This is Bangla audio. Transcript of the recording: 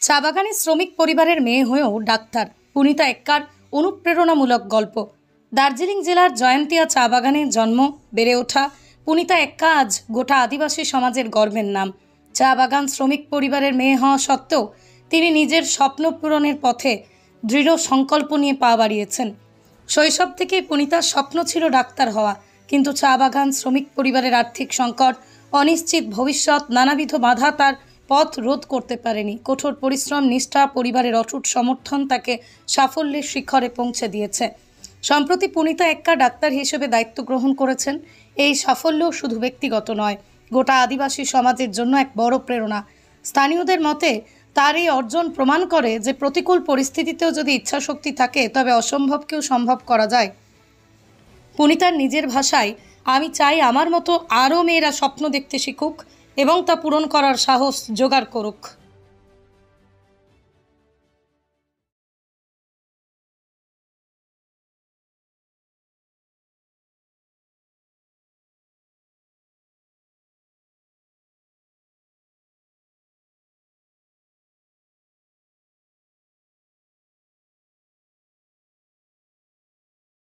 চা বাগানে শ্রমিক পরিবারের মেয়ে হয়েও ডাক্তার পুনিতা এক্কার অনুপ্রেরণামূলক গল্প। দার্জিলিং জেলার জয়ন্তিয়া চা বাগানে জন্ম বেড়ে ওঠা পুনিতা এক্কা আজ গোটা আদিবাসী সমাজের গর্বের নাম। চা বাগান শ্রমিক পরিবারের মেয়ে হওয়া সত্ত্বেও তিনি নিজের স্বপ্ন পূরণের পথে দৃঢ় সংকল্প নিয়ে পা বাড়িয়েছেন। শৈশব থেকেই পুনিতার স্বপ্ন ছিল ডাক্তার হওয়া, কিন্তু চা বাগান শ্রমিক পরিবারের আর্থিক সংকট, অনিশ্চিত ভবিষ্যৎ, নানাবিধ বাধা তার পথ রোধ করতে পারেনি। কঠোর পরিশ্রম, নিষ্ঠা, পরিবারের অটুট সমর্থন তাকে সাফল্যের শিখরে পৌঁছে দিয়েছে। সম্প্রতি পুনিতা এক্কা ডাক্তার হিসেবে দায়িত্ব গ্রহণ করেছেন। এই সাফল্য শুধু ব্যক্তিগত নয়, গোটা আদিবাসী সমাজের জন্য এক বড় প্রেরণা। স্থানীয়দের মতে তার এই অর্জন প্রমাণ করে যে প্রতিকূল পরিস্থিতিতেও যদি ইচ্ছাশক্তি থাকে তবে অসম্ভবকেও সম্ভব করা যায়। পুনিতার নিজের ভাষায়, আমি চাই আমার মতো আরও মেয়েরা স্বপ্ন দেখতে শিখুক এবং তা পূরণ করার সাহস জোগাড় করুক।